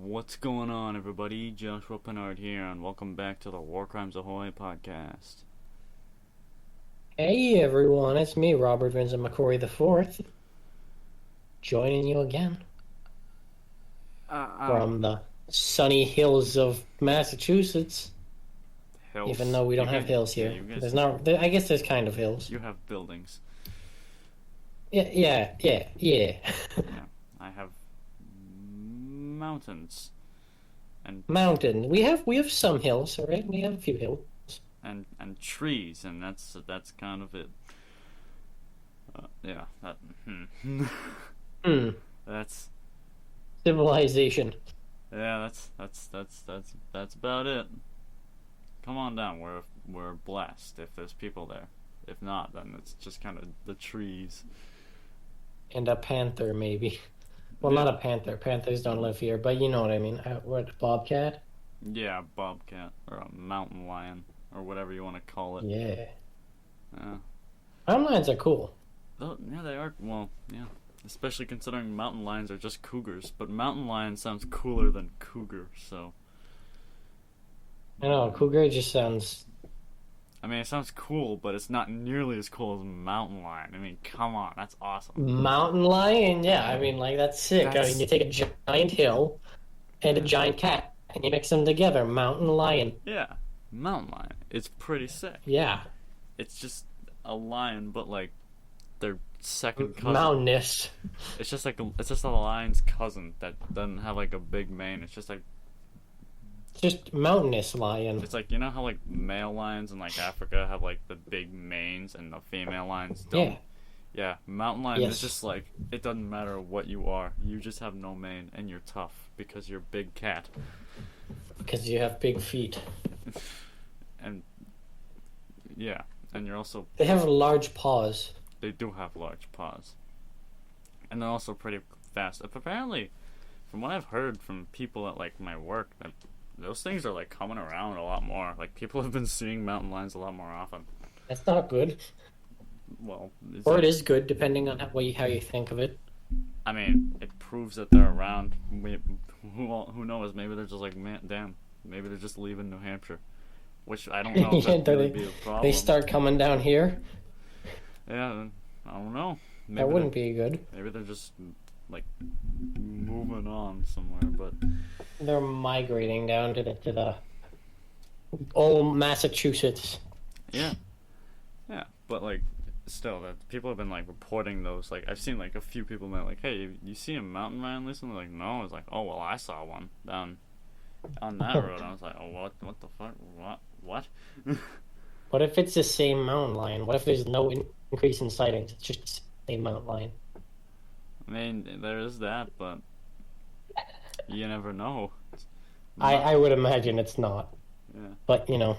What's going on, everybody? Joshua Pennard here, and welcome back to the War Crimes Ahoy podcast. Hey everyone, it's me, Robert Vincent McCory IV, joining you again from the sunny hills of Massachusetts. Hills. Even though we don't have hills here, there's not. I guess there's kind of hills. You have buildings. Yeah. Yeah, I have mountains and mountain. We have some hills, all right. We have a few hills and trees, and that's kind of it. Yeah, that's civilization. Yeah, that's about it. Come on down. We're blessed if there's people there. If not, then it's just kind of the trees. And a panther, maybe. Well, yeah. Not a panther. Panthers don't live here, but you know what I mean. What, bobcat? Yeah, bobcat or a mountain lion or whatever you want to call it. Yeah. Yeah. Mountain lions are cool. Yeah, they are. Well, yeah. Especially considering mountain lions are just cougars, but mountain lion sounds cooler than cougar, so. I know, cougar just sounds. I mean, it sounds cool, but it's not nearly as cool as mountain lion. I mean, come on, that's awesome. Mountain lion, yeah. I mean, like that's sick. I mean, you take a giant hill and a giant cat, and you mix them together. Mountain lion. Yeah, mountain lion. It's pretty sick. Yeah. It's just a lion, but like their second cousin. Mountainous. It's just a lion's cousin that doesn't have like a big mane. It's just like. Just mountainous lion. It's like, you know how like male lions in like Africa have like the big manes and the female lions don't? Yeah, mountain lion is just like, it doesn't matter what you are. You just have no mane and you're tough because you're a big cat. Because you have big feet. And yeah, and you're also... They have large paws. They do have large paws. And they're also pretty fast. Apparently, from what I've heard from people at like my work, that those things are like coming around a lot more. Like people have been seeing mountain lions a lot more often. That's not good. Well, or it is good depending on how you think of it. I mean, it proves that they're around. Who knows? Maybe they're just like, man, damn. Maybe they're just leaving New Hampshire, which I don't know if that'd really be a problem. They start coming down here. Yeah, I don't know. Maybe that wouldn't be good. Maybe they're just like moving on somewhere, but they're migrating down to the old Massachusetts. Yeah, but like still, that people have been like reporting those. Like I've seen like a few people been like, "Hey, you see a mountain lion recently?" Like, no. It's like, "Oh well, I saw one down on that road." I was like, "Oh, what the fuck? What?" What if it's the same mountain lion? What if there's no increase in sightings? It's just the same mountain lion. I mean, there is that, but you never know. I would imagine it's not. Yeah. But, you know,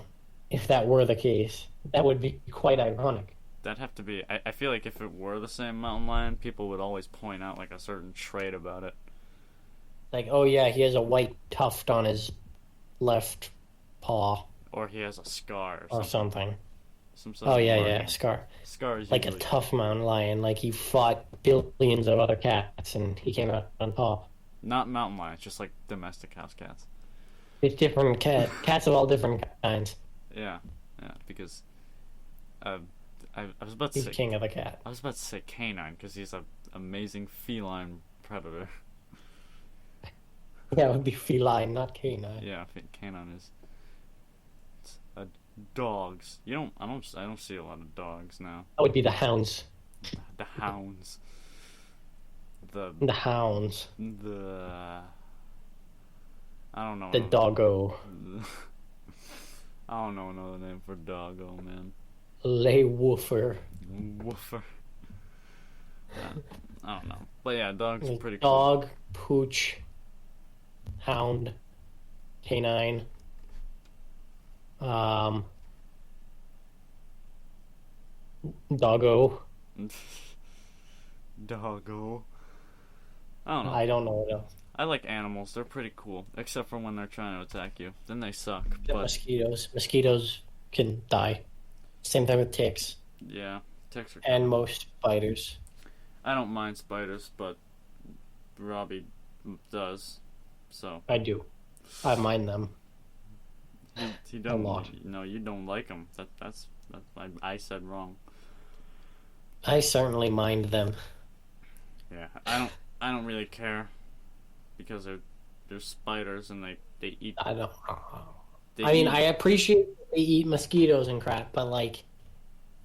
if that were the case, that would be quite ironic. That'd have to be... I feel like if it were the same mountain lion, people would always point out, like, a certain trait about it. Like, oh yeah, he has a white tuft on his left paw. Or he has a scar or something. Some sort of marking. Scar. Scar is like usually... a tough mountain lion, like he fought billions of other cats and he came out on top. Not mountain lions, just like domestic house cats. It's different cats of all different kinds. Yeah, because I was about to he's say... king of the cat. I was about to say canine, because he's an amazing feline predator. Yeah, it would be feline, not canine. Yeah, canine is... dogs. I don't see a lot of dogs now. That would be the hounds. The hounds. The hounds. I don't know. The doggo. I don't know another name for doggo, man. Lay woofer. Woofer. I don't know. But yeah, dogs are pretty cool. Dog, pooch, hound, canine. Doggo. Doggo. I don't know. I don't know what else. I like animals. They're pretty cool. Except for when they're trying to attack you. Then they suck. Mosquitoes. Mosquitoes can die. Same thing with ticks. Yeah. Ticks are and most spiders. I don't mind spiders, but Robbie does. So I do. I mind them he a don't. lot. You don't like him. That's I said wrong. I certainly mind them. Yeah, I don't really care because they're spiders and they eat I don't. they I mean, eat. I appreciate they eat mosquitoes and crap, but like,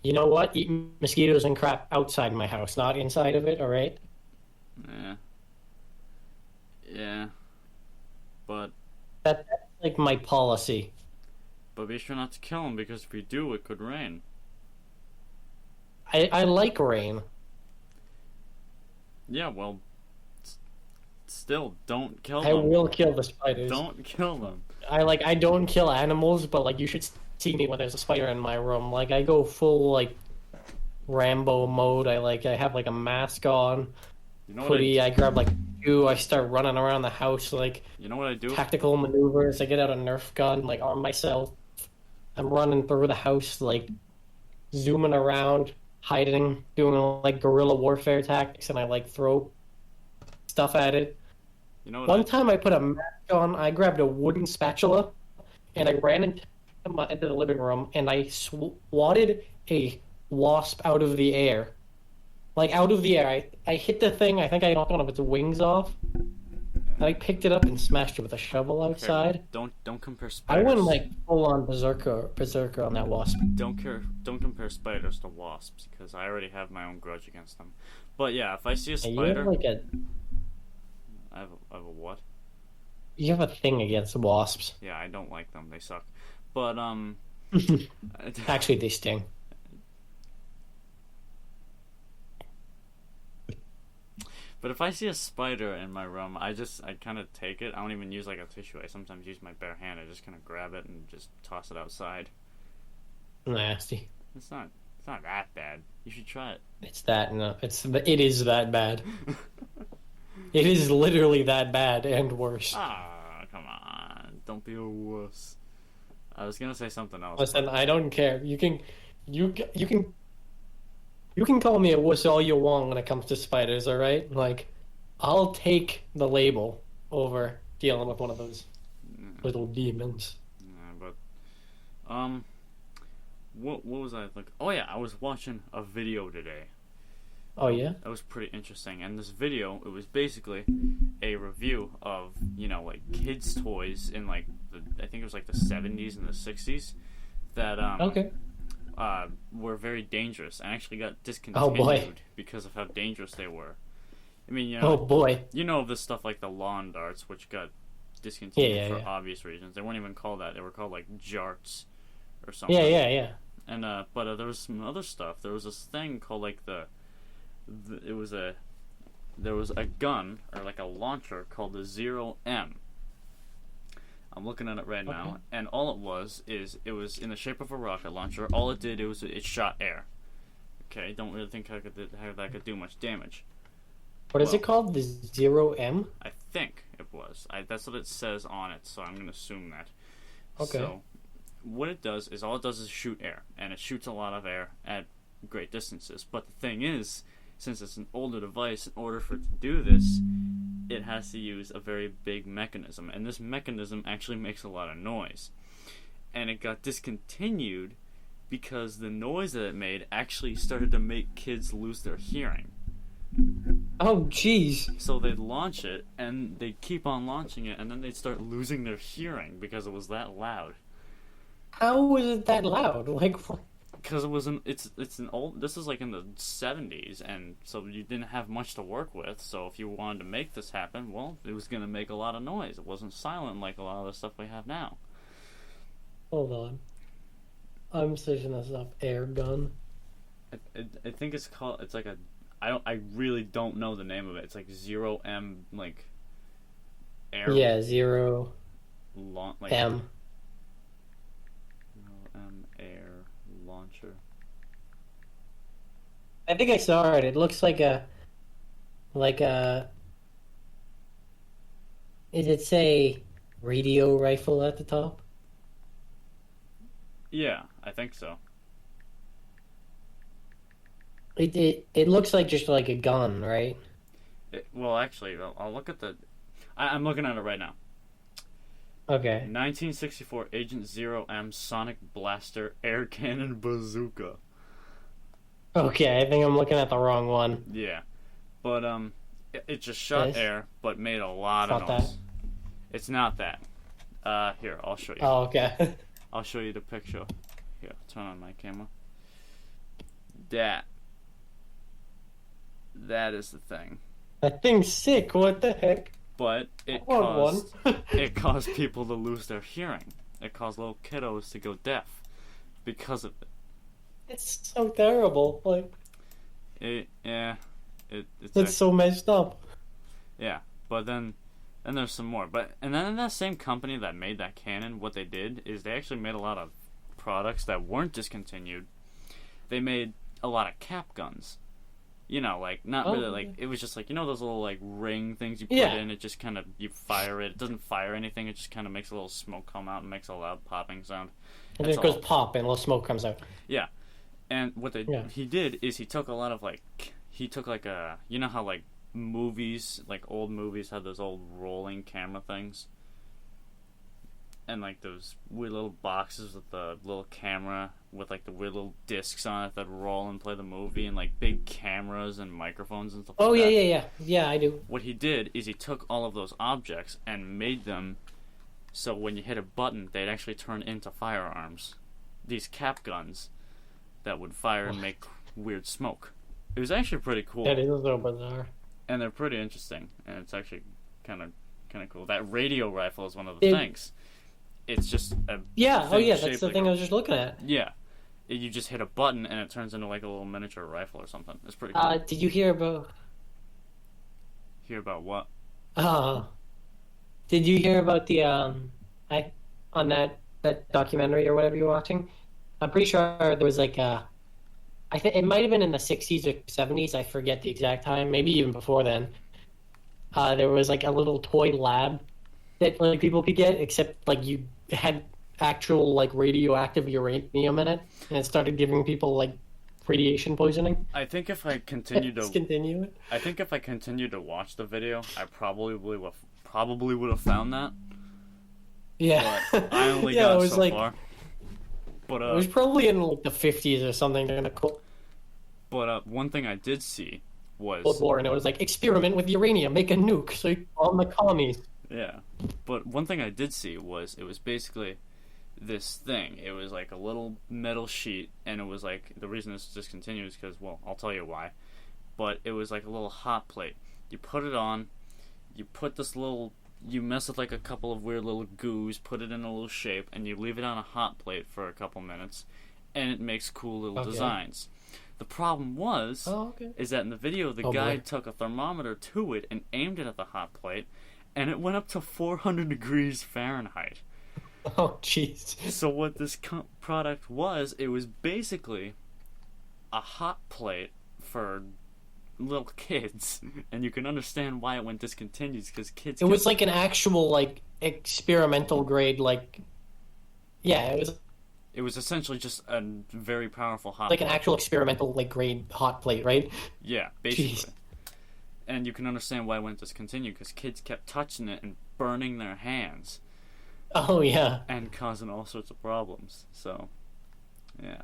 you know what? Eat mosquitoes and crap outside my house, not inside of it. All right? Yeah, yeah, but That's like my policy. be sure not to kill them because if you do, it could rain. I like rain. Yeah, well, still don't kill I them. will kill the spiders. Don't kill them. I don't kill animals, but like you should see me when there's a spider in my room. Like I go full like Rambo mode. I have like a mask on, You know what hoodie. I grab like shoe. I start running around the house like you know what I do? tactical maneuvers. I get out a Nerf gun, like arm myself. I'm running through the house, like zooming around, hiding, doing like guerrilla warfare tactics, and I like throw stuff at it. You know what One time I put a mask on, I grabbed a wooden spatula, and I ran into the living room, and I swatted a wasp out of the air. Like, out of the air. I hit the thing, I think I knocked one of its wings off, and I picked it up and smashed it with a shovel outside. Don't compare I spiders. went, like, full-on berserker on that wasp. Don't compare spiders to wasps because I already have my own grudge against them. But yeah, if I see a And spider, I have a what? you have a thing against wasps. Yeah, I don't like them. They suck. But Actually, they sting. but if I see a spider in my room, I kind of take it. I don't even use like a tissue. I sometimes use my bare hand. I just kind of grab it and just toss it outside. Nasty. It's not that bad. You should try it. It's that, no, it is that bad. It is literally that bad and worse. Ah, come on. Don't be a wuss. I was gonna say something else. Listen, I don't care. You can call me a wuss all you want when it comes to spiders, all right? Like, I'll take the label over dealing with one of those little demons. Yeah, but what was I like? Oh yeah, I was watching a video today. Oh yeah? That was pretty interesting. And this video, it was basically a review of, like kids' toys in like I think it was like the 70s and the 60s that Okay. were very dangerous and actually got discontinued Oh boy. because of how dangerous they were. I mean, Oh boy. this stuff like the lawn darts, which got discontinued Yeah, for yeah. obvious reasons. They weren't even called that. They were called like jarts or something. Yeah. And but there was some other stuff. There was this thing called like there was a gun or like a launcher called the Zero M. I'm looking at it right now, and all it was in the shape of a rocket launcher. All it did it shot air. Okay, don't really think how that could do much damage. What is it called? The Zero M? I think it was. That's what it says on it, so I'm gonna assume that. Okay. So, what it does is shoot air, and it shoots a lot of air at great distances. But the thing is, since it's an older device, in order for it to do this, it has to use a very big mechanism, and this mechanism actually makes a lot of noise. And it got discontinued because the noise that it made actually started to make kids lose their hearing. Oh jeez. So they'd launch it, and they'd keep on launching it, and then they'd start losing their hearing because it was that loud. How was it that loud? Like what? Because it's an old. This is like in the 70s, and so you didn't have much to work with. So if you wanted to make this happen, well, it was gonna make a lot of noise. It wasn't silent like a lot of the stuff we have now. Hold on. I'm searching this up. Air gun. I think it's called. It's like a. I really don't know the name of it. It's like Zero M like. Air. Yeah, Zero Like, M. Zero M air launcher. I think I saw it. It looks like a. Did it say radio rifle at the top? Yeah, I think so. It looks like just like a gun, right? Well, actually, I'll look at the. I'm looking at it right now. Okay. 1964 Agent Zero M Sonic Blaster Air Cannon Bazooka. Okay, I think I'm looking at the wrong one. Yeah, but it just shot This? air, but made a It's lot of not that. noise. It's not that. Here, I'll show you. Oh, okay. I'll show you the picture. Here, turn on my camera. That is the thing. That thing's sick. What the heck? But it I want caused one. it caused people to lose their hearing. It caused little kiddos to go deaf because of it. It's so terrible. Like, Yeah, it's it's so messed up. yeah. But then there's some more. And then in that same company that made that cannon, what they did is they actually made a lot of products that weren't discontinued. They made a lot of cap guns. You know, like, not really, like, it was just like, you know those little, like, ring things you put in? It just kind of, you fire it. It doesn't fire anything. It just kind of makes a little smoke come out and makes a loud popping sound. And That's it goes all. pop and a little smoke comes out. Yeah. And what he did is he took a lot of, like, you know how, like, movies, like, old movies had those old rolling camera things? And, like, those weird little boxes with the little camera with, like, the weird little discs on it that roll and play the movie, and, like, big cameras and microphones and stuff like that. Yeah, I do. What he did is he took all of those objects and made them so when you hit a button, they'd actually turn into firearms. These cap guns that would fire and make weird smoke. It was actually pretty cool. That is so bizarre. And they're pretty interesting, and it's actually kind of cool. That radio rifle is one of the things. It's just a that's the thing I was just looking at. Yeah, you just hit a button and it turns into like a little miniature rifle or something. It's pretty cool. Did you hear about? Hear about what? Did you hear about the on that documentary or whatever you're watching? I'm pretty sure there was like I think it might have been in the 60s or 70s. I forget the exact time. Maybe even before then. There was like a little toy lab that like people could get, except like you had actual like radioactive uranium in it, and it started giving people like radiation poisoning. I think if I continue to continue. I think if I continued to watch the video, I probably would have found that. Yeah, But I only yeah, got it was so like, far. But it was probably in like the 50s or something. Kind of cool. But one thing I did see was Cold War, and it was like experiment with uranium, make a nuke, so you on the commies. yeah. But one thing I did see was it was basically this thing. It was like a little metal sheet, and it was like the reason this discontinued is because, well, I'll tell you why. But it was like a little hot plate. You put it on. You mess with like a couple of weird little goos, put it in a little shape, and you leave it on a hot plate for a couple minutes, and it makes cool little designs. The problem is that in the video, the guy took a thermometer to it and aimed it at the hot plate, and it went up to 400 degrees Fahrenheit. Oh, jeez. So what this product was, it was basically a hot plate for little kids, and you can understand why it went discontinued, because kids... It was like an actual, like, experimental grade, like... Yeah, It was essentially just a very powerful hot like plate. an actual experimental, like, grade hot plate, right? Yeah, basically. Jeez. And you can understand why it went discontinued, because kids kept touching it and burning their hands. Oh, yeah. And causing all sorts of problems. So, yeah.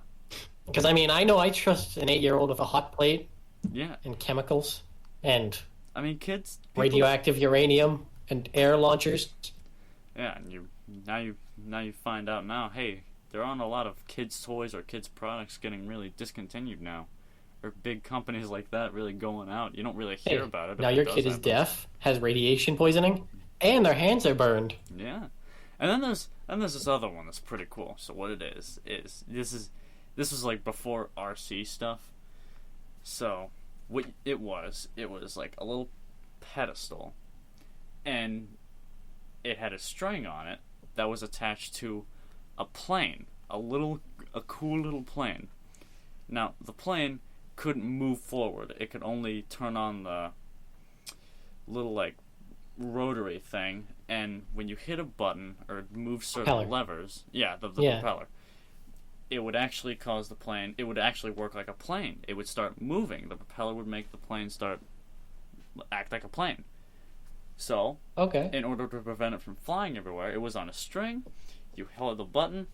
Because, I mean, I know I trust an 8-year-old with a hot plate Yeah. and chemicals and I mean, people, radioactive uranium and air launchers. Yeah, and now you find out now, hey, there aren't a lot of kids' toys or kids' products getting really discontinued now. Or big companies like that really going out. You don't really hear about it. Now your kid is deaf, has radiation poisoning, and their hands are burned. Yeah. And then there's this other one that's pretty cool. So what it is this was like before RC stuff. So what it was like a little pedestal, and it had a string on it that was attached to a plane, a cool little plane. Now the plane couldn't move forward. It could only turn on the little like rotary thing, and when you hit a button or move certain levers, the propeller, it would actually cause the plane, it would actually work like a plane. It would start moving. The propeller would make the plane act like a plane. So, Okay. in order to prevent it from flying everywhere, it was on a string. You held the button.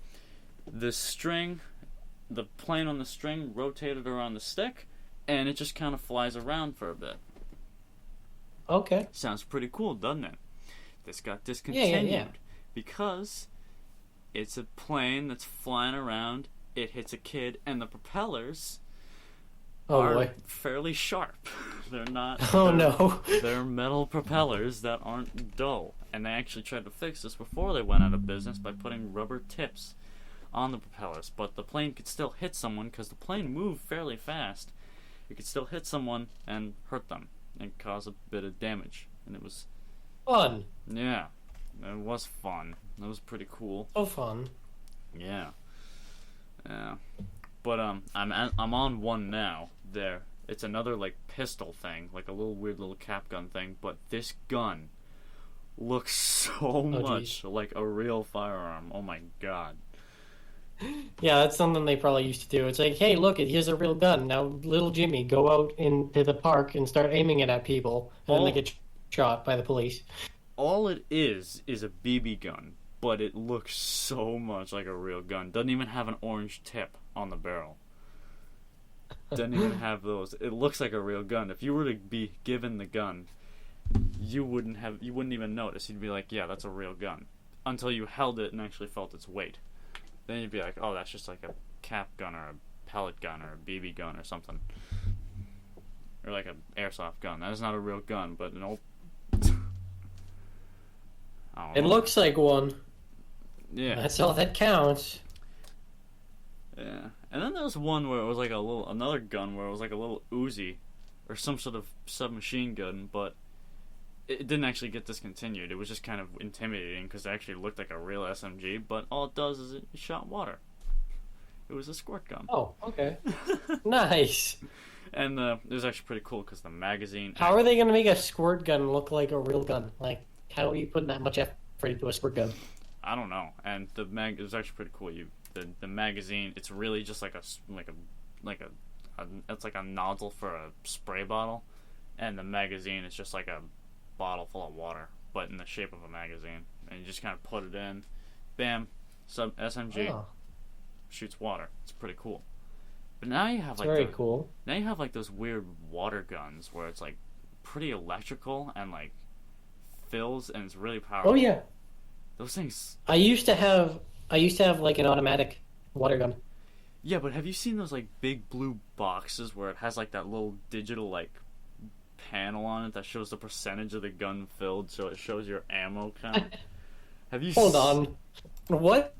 The string, the plane on the string rotated around the stick, and it just kind of flies around for a bit. Okay. Sounds pretty cool, doesn't it? This got discontinued Yeah. because it's a plane that's flying around. It hits a kid, and the propellers Oh are boy. fairly sharp. They're not. Oh they're, no. They're metal propellers that aren't dull, and they actually tried to fix this before they went out of business by putting rubber tips on the propellers. But the plane could still hit someone because the plane moved fairly fast. It could still hit someone and hurt them and cause a bit of damage. And it was, Fun. yeah, it was fun. It was pretty cool. So fun. Yeah. Yeah. But I'm on one now. There, it's another like pistol thing, like a little weird little cap gun thing. But this gun looks so much like a real firearm. Oh my god. Yeah, that's something they probably used to do. It's like, hey, look, here's a real gun. Now, little Jimmy, go out into the park and start aiming it at people, and then they get shot by the police. All it is a BB gun, but it looks so much like a real gun. Doesn't even have an orange tip on the barrel. Doesn't even have those. It looks like a real gun. If you were to be given the gun, you wouldn't even notice. You'd be like, yeah, that's a real gun. Until you held it and actually felt its weight. Then you'd be like, oh, that's just like a cap gun or a pellet gun or a BB gun or something. Or like an airsoft gun. That is not a real gun, but nope. It looks like one. Yeah. That's all that counts. Yeah. And then there was one where it was like another gun where it was like a little Uzi or some sort of submachine gun, but it didn't actually get discontinued. It was just kind of intimidating because it actually looked like a real SMG, but all it does is it shot water. It was a squirt gun. Oh, okay. Nice. And it was actually pretty cool because the magazine... How are they going to make a squirt gun look like a real gun? Like, how are you putting that much effort into a squirt gun? I don't know. And it was actually pretty cool. The magazine, it's really just it's like a nozzle for a spray bottle, and the magazine is just like a bottle full of water, but in the shape of a magazine, and you just kind of put it in, bam, SMG, shoots water. It's pretty cool. But now you have very cool. Now you have like those weird water guns where it's like pretty electrical and like fills and it's really powerful. Oh yeah. Those things. I used to have like an automatic water gun. Yeah, but have you seen those like big blue boxes where it has like that little digital like panel on it that shows the percentage of the gun filled, so it shows your ammo count? Have you Hold on. What?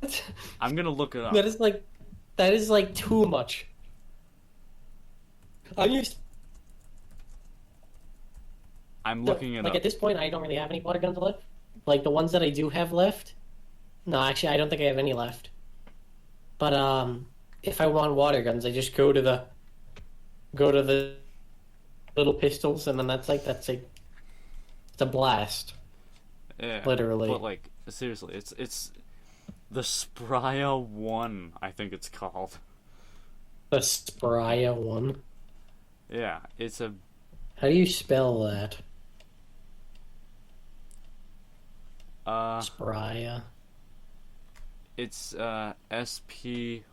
I'm gonna look it up. That is like too much. I'm looking it up. Like at this point, I don't really have any water guns left. Like the ones that I do have left. No, actually, I don't think I have any left. But if I want water guns, I just go to the little pistols, and then it's a blast. Yeah, literally. But like seriously, it's the Spraya 1, I think it's called. The Spraya 1. Yeah, it's a. How do you spell that? Spraya. It's SPYRA.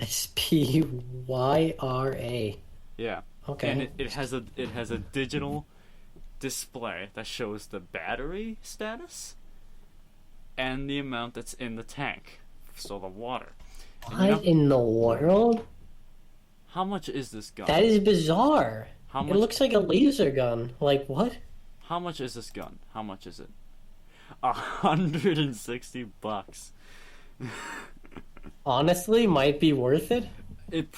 SPYRA. Yeah. Okay. And it has a digital display that shows the battery status and the amount that's in the tank, so the water. What in the world? How much is this gun? That is bizarre. How much? It looks like a laser gun. Like what? How much is this gun? How much is it? $160. Honestly, might be worth it. It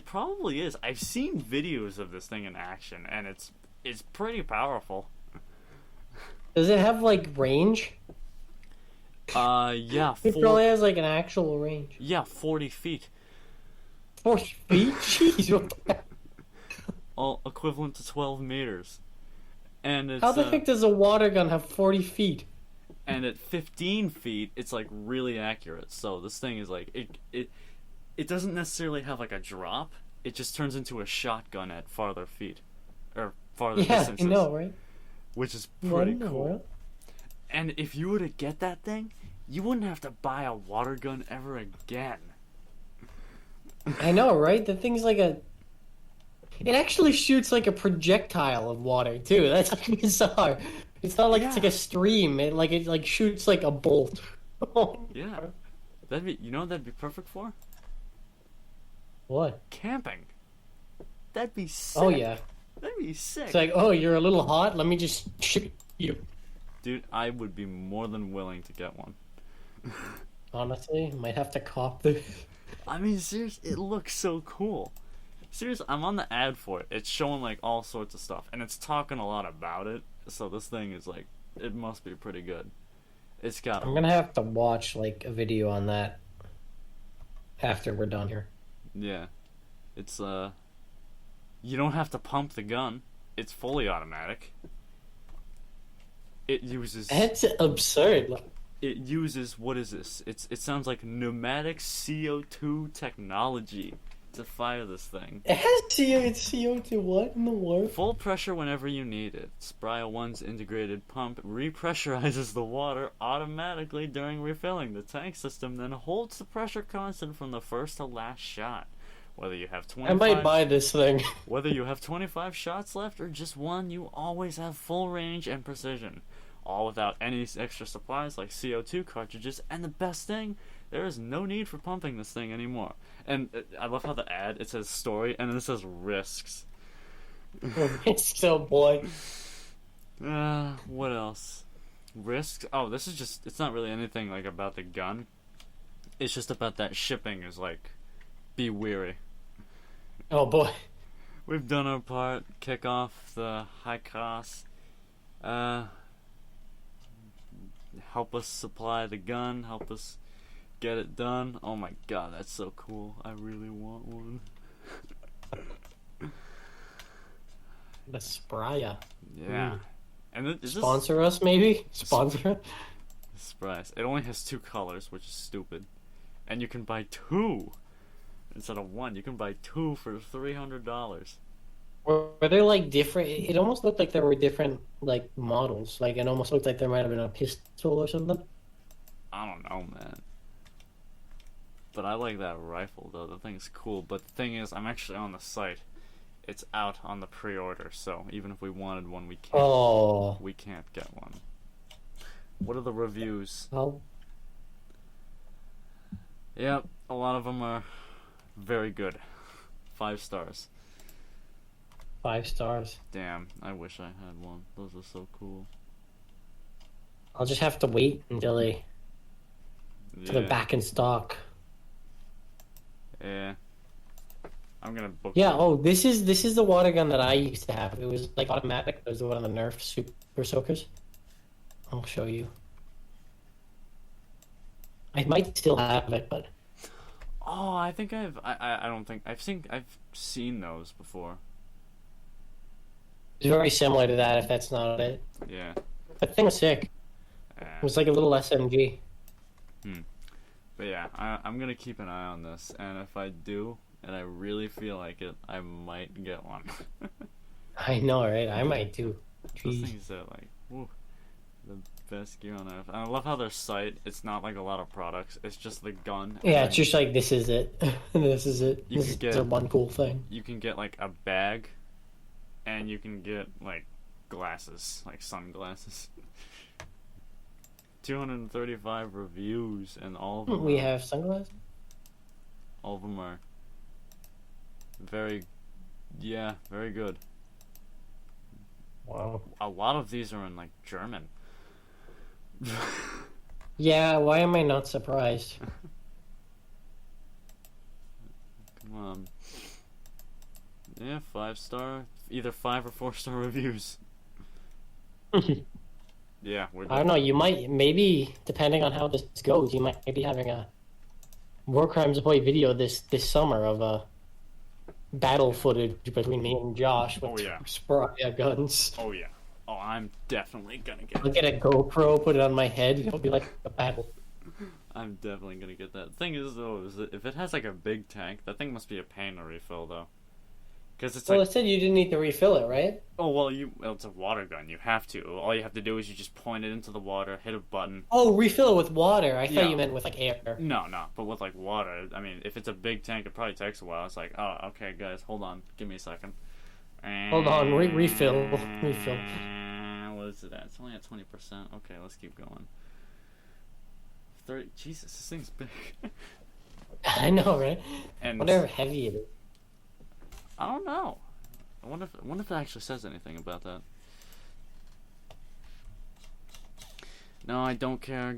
probably is. I've seen videos of this thing in action, and it's pretty powerful. Does it have like range? Yeah. It probably has like an actual range. Yeah, 40 feet. 40 feet? Jeez. What the... All equivalent to 12 meters. And it's, how the heck does a water gun have 40 feet? And at 15 feet, it's like really accurate. So this thing is like it doesn't necessarily have like a drop. It just turns into a shotgun at farther feet, or farther Yeah, I distances, know, right? which is Yeah, I pretty know, cool. right? And if you were to get that thing, you wouldn't have to buy a water gun ever again. I know, right? The thing's like a. It actually shoots like a projectile of water too. That's like bizarre. It's not like it's like Yeah. a stream. It shoots like a bolt. Yeah, that'd be, you know what that'd be perfect for? What? Camping. That'd be sick. Oh yeah. That'd be sick. It's like, oh, you're a little hot. Let me just shoot you. Dude, I would be more than willing to get one. Honestly, might have to cop this. I mean, seriously, it looks so cool. Seriously, I'm on the ad for it. It's showing like all sorts of stuff, and it's talking a lot about it. So this thing is like, it must be pretty good. It's got. I'm gonna have to watch like a video on that after we're done here. Yeah, it's you don't have to pump the gun. It's fully automatic. It uses. That's absurd. Like, It uses, what is this? It sounds like pneumatic CO2 technology to fire this thing. it has CO2. What in the world? Full pressure whenever you need it. Spraya 1's integrated pump repressurizes the water automatically during refilling. The tank system then holds the pressure constant from the first to last shot. Whether you have I might buy this thing. Whether you have 25 shots left or just one, you always have full range and precision. All without any extra supplies like CO2 cartridges, and the best thing, there is no need for pumping this thing anymore. And I love how the ad, it says story, and then it says risks. It's so boy. What else? Risks? Oh, this is just, it's not really anything like about the gun. It's just about that shipping is like, be weary. Oh boy. We've done our part, kick off the high cost. Help us supply the gun, help us get it done. Oh my god, that's so cool. I really want one. The Spraya. Yeah. And it just Sponsor us, maybe? Sponsor? surprise. It only has 2 colors, which is stupid. And you can buy 2 instead of 1. You can buy 2 for $300. Were they like different? It almost looked like there were different like models. Like it almost looked like there might have been a pistol or something. I don't know, man. But I like that rifle, though. The thing's cool. But the thing is, I'm actually on the site. It's out on the pre-order, so even if we wanted one, we can't. Oh. We can't get one. What are the reviews? Well, Yep, a lot of them are very good. 5 stars. 5 stars. Damn, I wish I had one. Those are so cool. I'll just have to wait until they're back in stock. Yeah. I'm gonna book. Yeah. one. Oh, this is the water gun that I used to have. It was like automatic. It was the one on the Nerf Super Soakers. I'll show you. I might still have it, but Oh, I think I don't think I've seen those before. it's very similar to that. If that's not it, Yeah. that thing was sick. It was like a little SMG. But yeah, I'm gonna keep an eye on this, and if I do, and I really feel like it, I might get one. I know, right? I might too. Those Jeez. things are like, woo, the best gear on earth. And I love how their site, it's not like a lot of products, it's just the gun. and Yeah, it's then just like this is it. This is it. You This could is get- the one cool thing. you can get like a bag, and you can get like glasses, like sunglasses. 235 reviews, and all of them We are, have sunglasses. all of them are very, yeah, very good. Wow. A lot of these are in like German. Yeah, why am I not surprised? Come on. Yeah, 5-star, either 5 or 4-star reviews. Yeah, we're I don't know. You might, maybe, depending on how this goes, you might be having a War Crimes Boy video this summer of battle footage between me and Josh with Oh, yeah. Spraya guns. Oh yeah. Oh, I'm definitely gonna get I'll get a GoPro, put it on my head. It'll be like a battle. I'm definitely gonna get that. Thing is though, is that if it has like a big tank, that thing must be a pain to refill though. Because it's Well, like, it said you didn't need to refill it, right? oh well, it's a water gun. You have to. All you have to do is you just point it into the water, hit a button. Oh, refill it with water. I thought Yeah. you meant with like air. No, no, but with like water, I mean, if it's a big tank, it probably takes a while. It's like, oh, okay, guys, hold on, give me a second. Hold on, refill. What is it at? It's only at 20%. Okay, let's keep going. 30. Jesus, this thing's big. I know, right? And Wonder how heavy it is. I don't know. I wonder if it actually says anything about that. No, I don't care.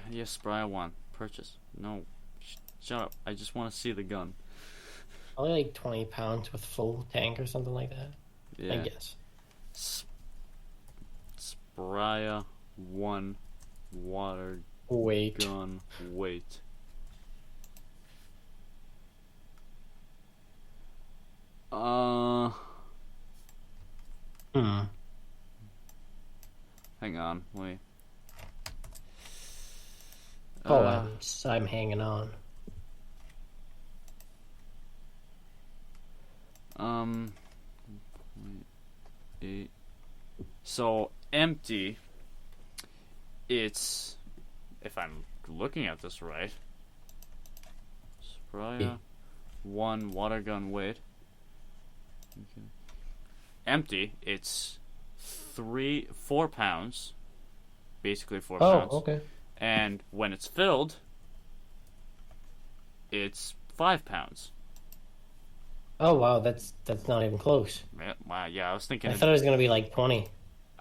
Yes, Spry 1. Purchase. No. Shut up. I just want to see the gun. Probably like 20 pounds with full tank or something like that. Yeah. I guess. Spraya 1 water Wait. gun weight. Hmm. Hang on, wait. Oh, I'm hanging on. Wait, 8. So empty. It's, if I'm looking at this right, Spraya 1 water gun weight. Okay. Empty. It's 4 pounds. Basically 4 pounds. Oh, okay. And when it's filled, it's 5 pounds. Oh wow, that's not even close. Wow, yeah, I was thinking. I thought it was gonna be like 20.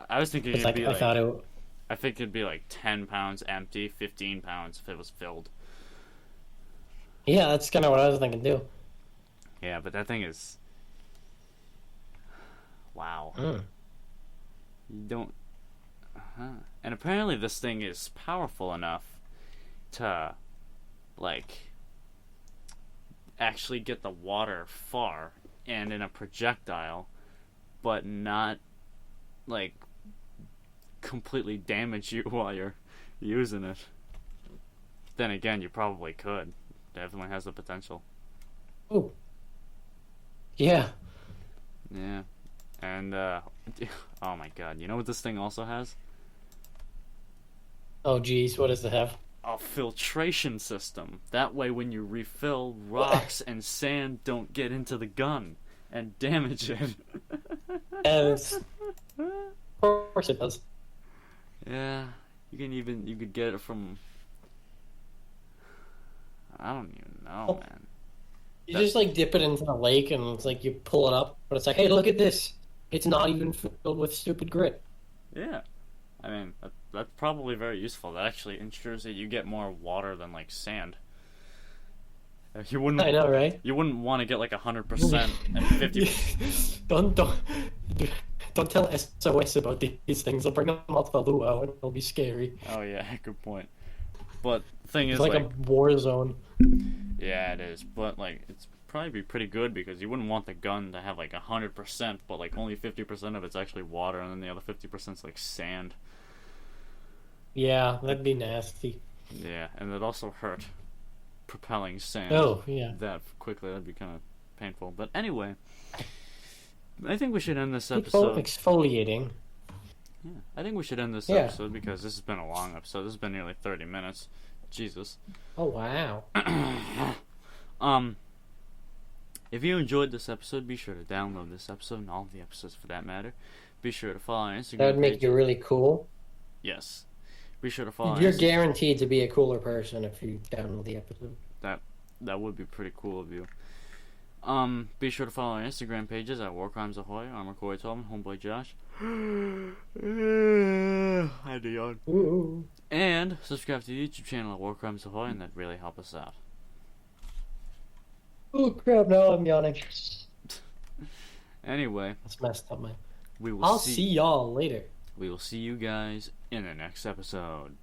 I was thinking It's it'd like be I like. thought it. I think it'd be like 10 pounds empty, 15 pounds if it was filled. Yeah, that's kind of what I was thinking too. Yeah, but that thing is. Wow. Mm. You don't. And apparently this thing is powerful enough to, like, actually get the water far and in a projectile, but not, like, completely damage you while you're using it. Then again, you probably could. Definitely has the potential. Ooh. Yeah. Yeah. And, oh my god, you know what this thing also has? Oh geez, what does it have? A filtration system. That way when you refill, rocks and sand don't get into the gun and damage it. Of course it does. Yeah, you could get it from, I don't even know, man. You just like dip it into the lake and it's like you pull it up, but it's like, hey, look at this. It's not even filled with stupid grit. Yeah. I mean, that's probably very useful. That actually ensures that you get more water than like sand. You wouldn't. I know, right? You wouldn't want to get like 100% and 50%. Don't tell SOS about these things. They'll bring them out to the luau and it'll be scary. Oh yeah, good point. But the thing It's is, like like, a war zone. yeah, it is. But like, it's probably be pretty good because you wouldn't want the gun to have like 100%, but like only 50% of it's actually water, and then the other 50% is like sand. Yeah, that'd be nasty. Yeah, and it also hurt propelling sand. Oh, yeah. That quickly, that'd be kind of painful. But anyway, I think we should end this Keep episode. exfoliating. Yeah, I think we should end this Yeah. episode because this has been a long episode. This has been nearly 30 minutes. Jesus. Oh, wow. If you enjoyed this episode, be sure to download this episode and all of the episodes for that matter. Be sure to follow our Instagram That would make page. you really cool. Yes. Be sure to follow our You're Insta- guaranteed to be a cooler person if you download the episode. That would be pretty cool of you. Be sure to follow our Instagram pages at War Crimes Ahoy, I'm Corey Tolman, Homeboy Josh. Hi, Dion. Ooh. And subscribe to the YouTube channel at War Crimes Ahoy, and that'd really help us out. Oh, crap, now I'm yawning. Anyway, That's messed up, man. we will I'll see y'all later. We will see you guys in the next episode.